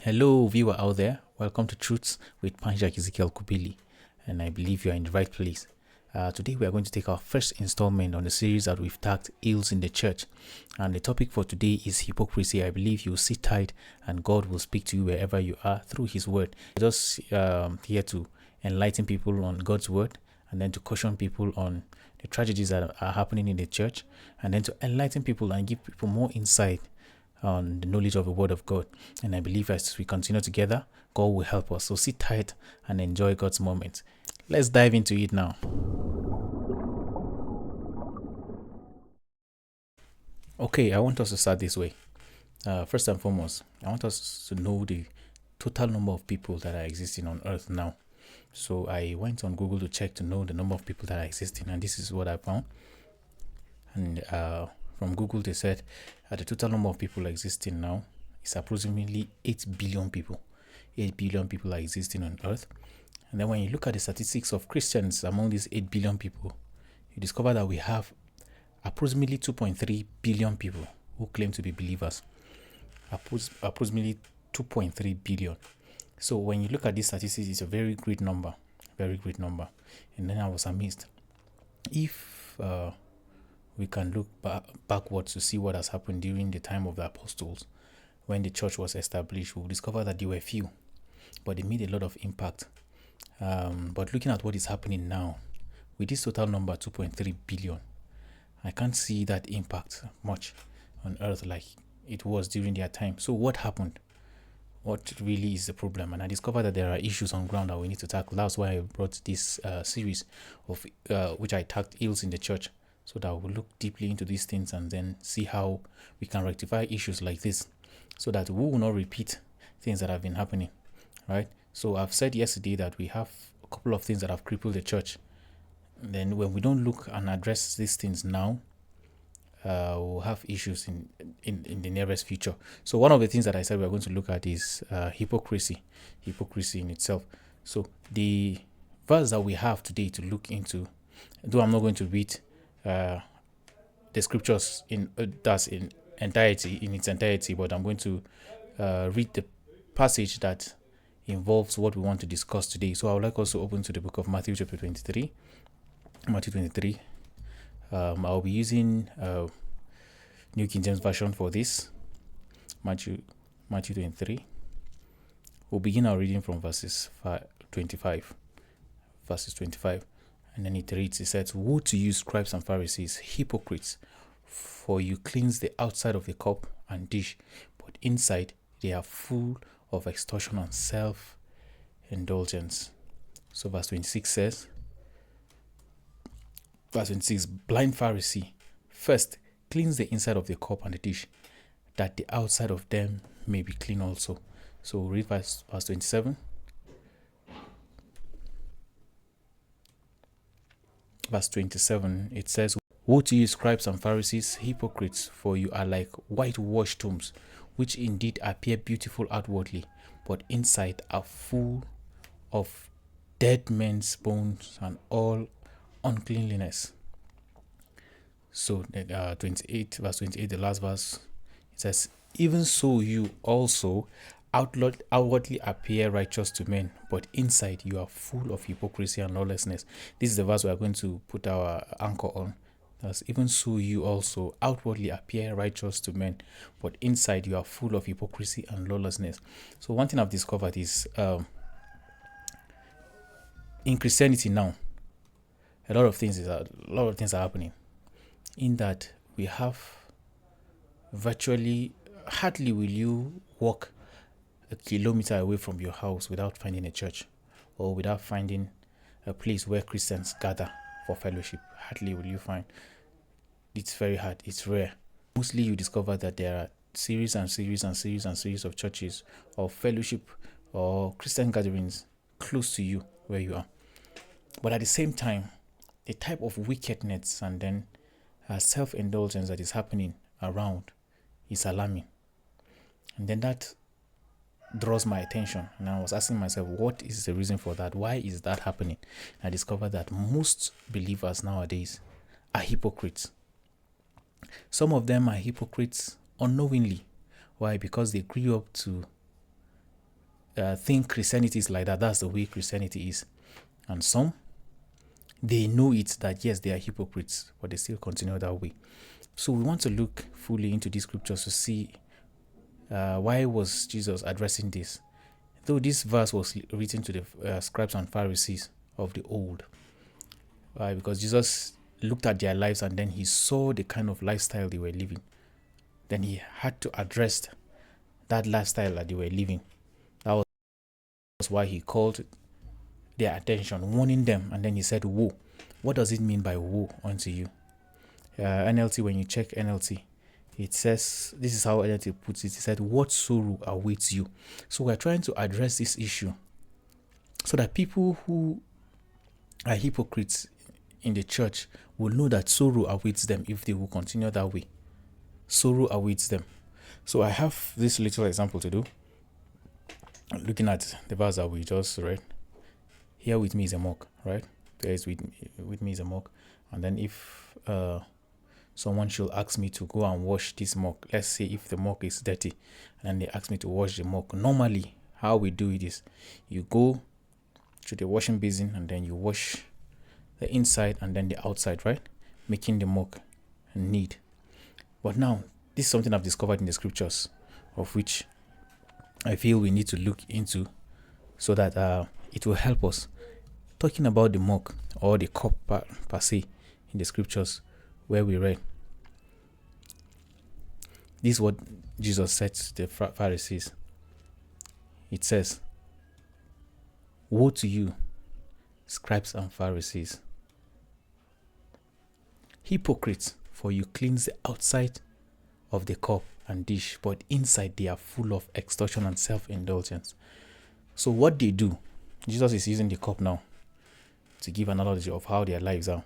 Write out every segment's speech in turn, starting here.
Hello, viewer out there. Welcome to Truths with Panjak Ezekiel Kubili, and I believe you are in the right place. Today, we are going to take our first installment on the series that we've tagged Ills in the Church, and the topic for today is hypocrisy. I believe you'll sit tight, and God will speak to you wherever you are through His Word. Just here to enlighten people on God's Word, and then to caution people on the tragedies that are happening in the church, and then to enlighten people and give people more insight on the knowledge of the Word of God. And I believe as we continue together, God will help us. So sit tight and enjoy God's moment. Let's dive into it now. Okay, I want us to start this way. First and foremost, I want us to know the total number of people that are existing on earth now. So I went on Google to check to know the number of people that are existing, and this is what I found. And from Google, they said the total number of people existing now is approximately 8 billion people. 8 billion people are existing on earth. And then when you look at the statistics of Christians among these 8 billion people, you discover that we have approximately 2.3 billion people who claim to be believers. Approximately 2.3 billion. So when you look at these statistics, it's a very great number. Very great number. And then I was amazed. If we can look backwards to see what has happened during the time of the apostles, when the church was established, we'll discover that there were few, but they made a lot of impact. But looking at what is happening now, with this total number 2.3 billion, I can't see that impact much on earth like it was during their time. So what happened? What really is the problem? And I discovered that there are issues on ground that we need to tackle. That's why I brought this series of which I tagged Ills in the Church, so that we'll look deeply into these things and then see how we can rectify issues like this, so that we will not repeat things that have been happening, right? So I've said yesterday that we have a couple of things that have crippled the church. And then when we don't look and address these things now, we'll have issues in the nearest future. So one of the things that I said we're going to look at is hypocrisy in itself. So the verse that we have today to look into, though I'm not going to read the scriptures in its entirety, but I'm going to read the passage that involves what we want to discuss today. So I would like us to open to the book of Matthew chapter 23. Matthew 23. I'll be using New King James Version for this. Matthew 23. We'll begin our reading from verses 25. And then it reads, it says, "Woe to you, scribes and Pharisees, hypocrites, for you cleanse the outside of the cup and dish, but inside they are full of extortion and self-indulgence." So verse 26 says, "Blind Pharisee, first cleanse the inside of the cup and the dish, that the outside of them may be clean also." So read verse 27. Verse 27, it says, "Woe to you, scribes and Pharisees, hypocrites, for you are like whitewashed tombs, which indeed appear beautiful outwardly, but inside are full of dead men's bones and all uncleanliness." So verse 28, the last verse, it says, "Even so you also outwardly appear righteous to men, but inside you are full of hypocrisy and lawlessness." This is the verse we are going to put our anchor on. That's, "Even so you also outwardly appear righteous to men, but inside you are full of hypocrisy and lawlessness." So one thing I've discovered is in Christianity now, a lot of things are happening, in that we have virtually, hardly will you walk a kilometer away from your house without finding a church, or without finding a place where Christians gather for fellowship. Hardly will you find. It's very hard. It's rare. Mostly you discover that there are series of churches or fellowship or Christian gatherings close to you where you are. But at the same time, the type of wickedness and then self-indulgence that is happening around is alarming. And then that draws my attention, and I was asking myself, what is the reason for that? Why is that happening? And I discovered that most believers nowadays are hypocrites. Some of them are hypocrites unknowingly. Why? Because they grew up to think Christianity is like that. That's the way Christianity is. And some, they know it that yes, they are hypocrites, but they still continue that way. So we want to look fully into these scriptures to see why was Jesus addressing this. Though this verse was written to the scribes and Pharisees of the old. Why? Because Jesus looked at their lives and then he saw the kind of lifestyle they were living. Then he had to address that lifestyle that they were living. That was why he called their attention, warning them, and then he said, woe. What does it mean by woe unto you? NLT, when you check NLT, it says, this is how NLT puts it, it said, what sorrow awaits you? So we're trying to address this issue so that people who are hypocrites in the church will know that sorrow awaits them if they will continue that way. Sorrow awaits them. So I have this little example to do. Looking at the verse that we just read, here with me is a mug, right? There is with me is a mug. And then if someone should ask me to go and wash this mug, let's say if the mug is dirty, and they ask me to wash the mug, normally how we do it is you go to the washing basin and then you wash the inside and then the outside, right? Making the mug neat. But now, this is something I've discovered in the scriptures, of which I feel we need to look into so that it will help us. Talking about the mug or the cup per se in the scriptures where we read, this is what Jesus said to the Pharisees. It says, woe to you, scribes and Pharisees, hypocrites, for you cleanse the outside of the cup and dish, but inside they are full of extortion and self-indulgence. So what they do, Jesus is using the cup now to give an analogy of how their lives are.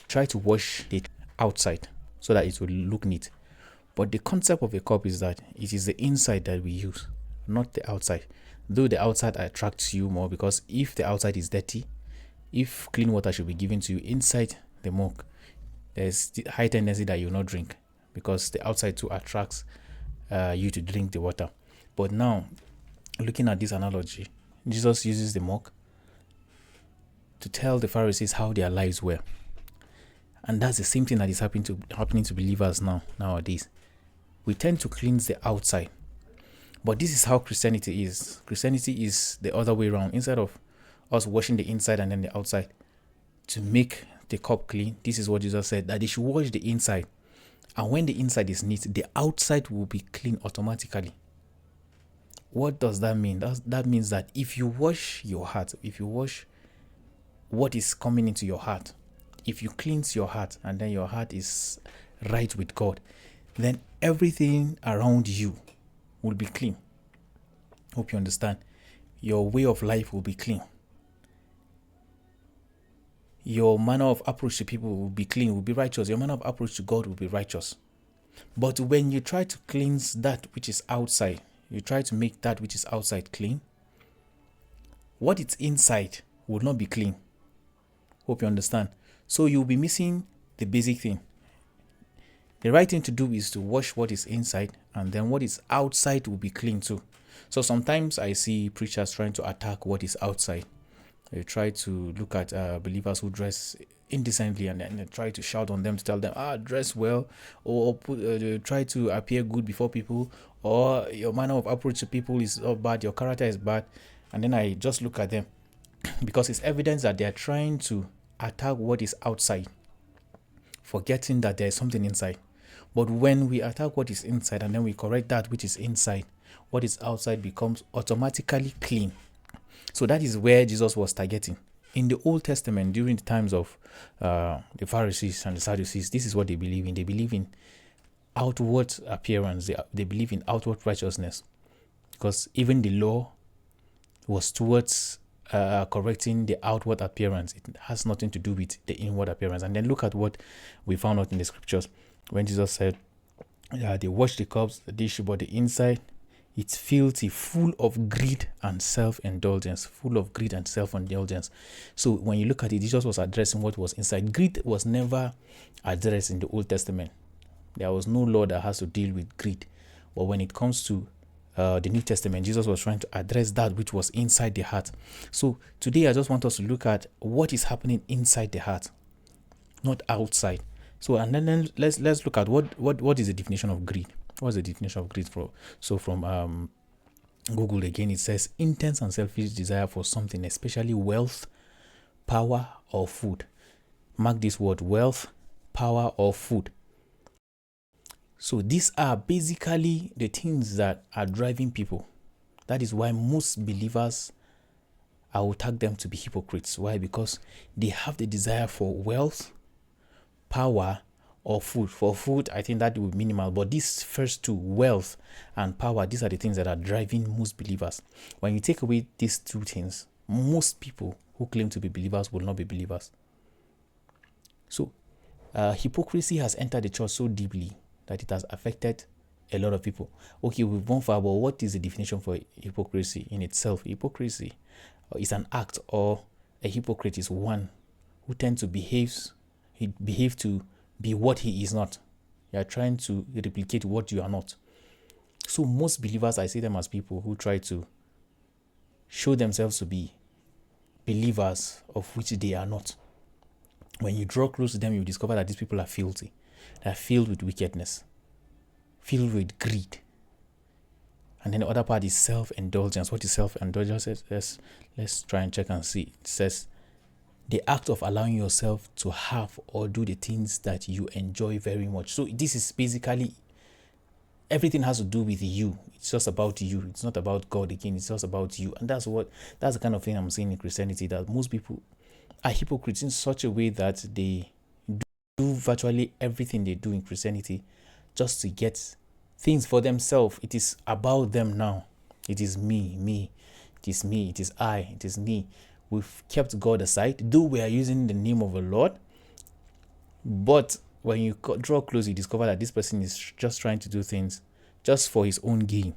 Try to wash the outside so that it will look neat. But the concept of a cup is that it is the inside that we use, not the outside. Though the outside attracts you more, because if the outside is dirty, if clean water should be given to you inside the mug, there's the high tendency that you'll not drink, because the outside too attracts you to drink the water. But now, looking at this analogy, Jesus uses the mug to tell the Pharisees how their lives were. And that's the same thing that is happening to believers nowadays. We tend to cleanse the outside. But this is how Christianity is. Christianity is the other way around. Instead of us washing the inside and then the outside to make the cup clean, this is what Jesus said, that they should wash the inside. And when the inside is neat, the outside will be clean automatically. What does that mean? That means that if you wash your heart, if you wash what is coming into your heart, if you cleanse your heart and then your heart is right with God, then everything around you will be clean. Hope you understand. Your way of life will be clean. Your manner of approach to people will be clean, will be righteous. Your manner of approach to God will be righteous. But when you try to cleanse that which is outside, you try to make that which is outside clean, what is inside will not be clean. Hope you understand. So you'll be missing the basic thing. The right thing to do is to wash what is inside, and then what is outside will be clean too. So sometimes I see preachers trying to attack what is outside. They try to look at believers who dress indecently and then they try to shout on them to tell them, dress well, or try to appear good before people, or your manner of approach to people is bad, your character is bad. And then I just look at them because it's evidence that they are trying to attack what is outside, forgetting that there is something inside. But when we attack what is inside and then we correct that which is inside, what is outside becomes automatically clean. So that is where Jesus was targeting. In the Old Testament, during the times of the Pharisees and the Sadducees, this is what they believe in. They believe in outward appearance. They believe in outward righteousness. Because even the law was towards correcting the outward appearance. It has nothing to do with the inward appearance. And then look at what we found out in the scriptures when Jesus said, they wash the cups, the dish, but the inside, it's filthy, full of greed and self-indulgence. Full of greed and self-indulgence. So when you look at it, Jesus was addressing what was inside. Greed was never addressed in the Old Testament. There was no law that has to deal with greed. But when it comes to the New Testament, Jesus was trying to address that which was inside the heart. So today I just want us to look at what is happening inside the heart, not outside. So and then let's look at what is the definition of greed. What's the definition of greed for? So from Google again, it says intense and selfish desire for something, especially wealth, power, or food. Mark this word: wealth, power, or food. So these are basically the things that are driving people. That is why most believers, I will tag them to be hypocrites. Why? Because they have the desire for wealth, power, or food. For food, I think that will be minimal, but these first two, wealth and power, these are the things that are driving most believers. When you take away these two things, most people who claim to be believers will not be believers. So hypocrisy has entered the church so deeply that it has affected a lot of people. Okay, we've gone far, but what is the definition for hypocrisy in itself? Hypocrisy is an act, or a hypocrite is one who tends to behave to be what he is not. You are trying to replicate what you are not. So most believers, I see them as people who try to show themselves to be believers of which they are not. When you draw close to them, you discover that these people are filthy. They are filled with wickedness, filled with greed. And then the other part is self-indulgence. What is self-indulgence? Let's try and check and see. It says, the act of allowing yourself to have or do the things that you enjoy very much. So this is basically, everything has to do with you. It's just about you. It's not about God again. It's just about you. And that's the kind of thing I'm seeing in Christianity, that most people are hypocrites in such a way that they do virtually everything they do in Christianity just to get things for themselves. It is about them now. It is me. It is me. It is I. It is me. We've kept God aside, though we are using the name of the Lord. But when you draw close, you discover that this person is just trying to do things just for his own gain.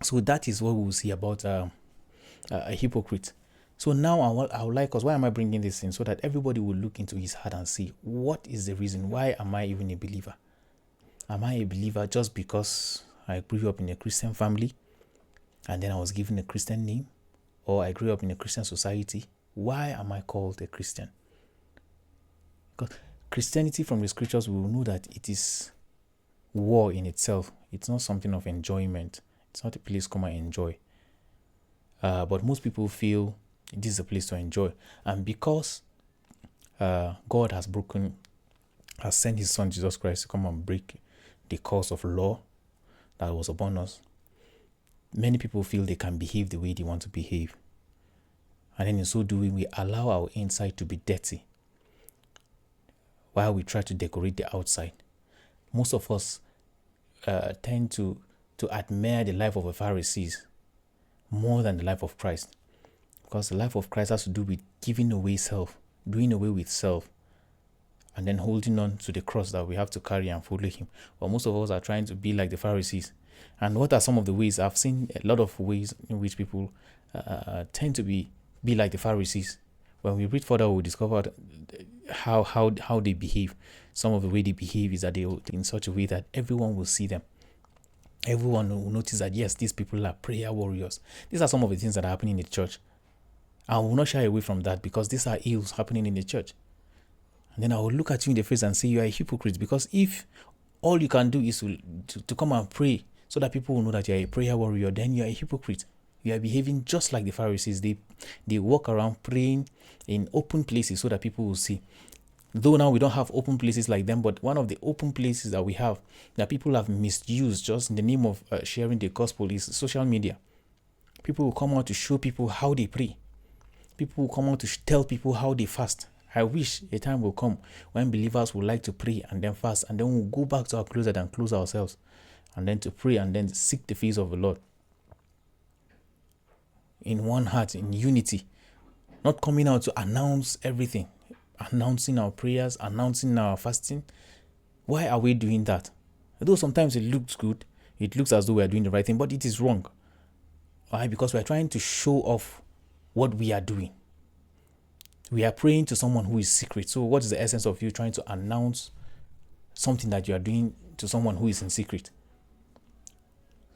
So that is what we will see about a hypocrite. So now I would like us, why am I bringing this in? So that everybody will look into his heart and see, what is the reason? Why am I even a believer? Am I a believer just because I grew up in a Christian family and then I was given a Christian name? Or I grew up in a Christian society? Why am I called a Christian? Because Christianity, from the scriptures, we will know that it is war in itself. It's not something of enjoyment. It's not a place come and enjoy. But most people feel this is a place to enjoy. And because God has sent his son Jesus Christ to come and break the curse of law that was upon us, many people feel they can behave the way they want to behave. And then in so doing, we allow our inside to be dirty while we try to decorate the outside. Most of us tend to admire the life of the Pharisees more than the life of Christ. Because the life of Christ has to do with giving away self, doing away with self, and then holding on to the cross that we have to carry and follow him. But most of us are trying to be like the Pharisees. And what are some of the ways? I've seen a lot of ways in which people tend to be like the Pharisees. When we read further, we discover how they behave. Some of the way they behave is that they in such a way that everyone will see them. Everyone will notice that, yes, these people are prayer warriors. These are some of the things that are happening in the church. I will not shy away from that, because these are ills happening in the church. And then I will look at you in the face and say you are a hypocrite, because if all you can do is to come and pray so that people will know that you are a prayer warrior, then you are a hypocrite. You are behaving just like the Pharisees. They walk around praying in open places so that people will see. Though now we don't have open places like them, but one of the open places that we have that people have misused just in the name of sharing the gospel is social media. People will come out to show people how they pray. People will come out to tell people how they fast. I wish a time will come when believers would like to pray and then fast, and then we'll go back to our closet and close ourselves, and then to pray and then seek the face of the Lord in one heart, in unity, not coming out to announce everything, announcing our prayers, announcing our fasting. Why are we doing that? Though sometimes it looks good, it looks as though we are doing the right thing, but it is wrong. Why? Because we are trying to show off what we are doing. We are praying to someone who is secret. So what is the essence of you trying to announce something that you are doing to someone who is in secret?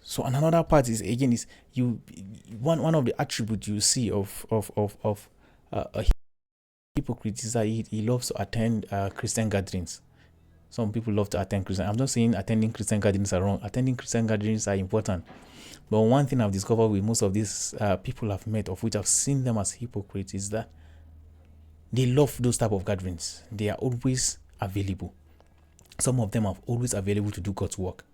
So another part is, again, is you one of the attributes you see of a hypocrite is that he loves to attend Christian gatherings. Some people love to attend Christian. I'm not saying attending Christian gatherings are wrong. Attending Christian gatherings are important. But one thing I've discovered with most of these people I've met, of which I've seen them as hypocrites, is that they love those type of gatherings. They are always available. Some of them are always available to do God's work.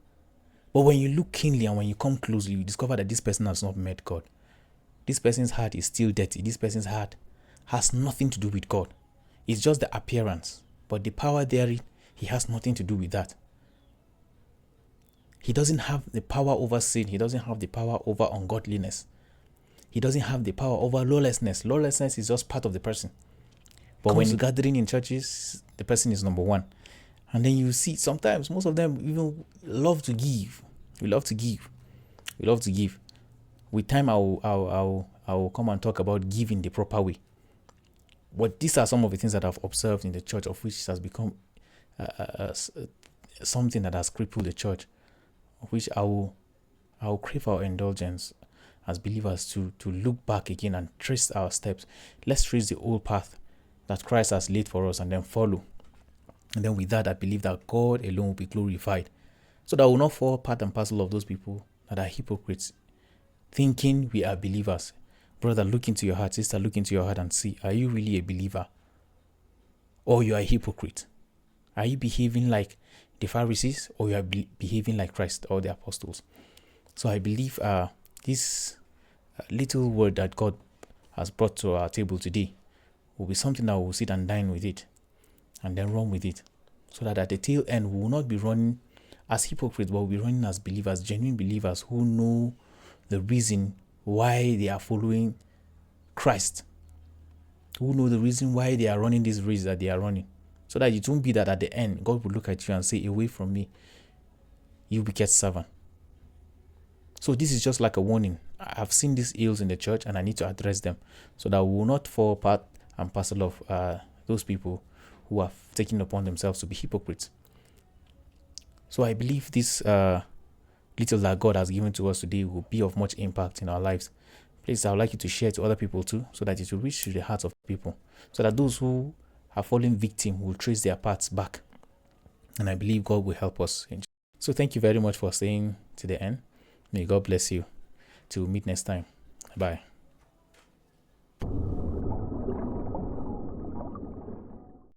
But when you look keenly and when you come closely, you discover that this person has not met God. This person's heart is still dirty. This person's heart has nothing to do with God. It's just the appearance. But the power therein, he has nothing to do with that. He doesn't have the power over sin. He doesn't have the power over ungodliness. He doesn't have the power over lawlessness. Lawlessness is just part of the person. But when gathering in churches, the person is number one. And then you see sometimes most of them even love to give. We love to give. We love to give. With time, I will come and talk about giving the proper way. But these are some of the things that I've observed in the church, of which has become something that has crippled the church, of which I will crave our indulgence as believers to look back again and trace our steps. Let's trace the old path that Christ has laid for us and then follow. And then with that, I believe that God alone will be glorified. So that we will not fall part and parcel of those people that are hypocrites, thinking we are believers. Brother, look into your heart. Sister, look into your heart and see, are you really a believer? Or you are a hypocrite? Are you behaving like the Pharisees, or you are behaving like Christ or the apostles? So I believe this little word that God has brought to our table today will be something that we'll sit and dine with it and then run with it, so that at the tail end we will not be running as hypocrites, but we'll be running as believers, genuine believers who know the reason why they are following Christ, who know the reason why they are running this race that they are running, so that it won't be that at the end God will look at you and say, away from me, you wicked servant. So this is just like a warning. I've seen these ills in the church and I need to address them, so that we will not fall part and parcel of those people who have taken upon themselves to be hypocrites. So I believe this little that God has given to us today will be of much impact in our lives. Please, I would like you to share to other people too, so that it will reach to the hearts of people, so that those who are falling victim will trace their paths back. And I believe God will help us. So thank you very much for staying to the end. May God bless you. Till we meet next time. Bye.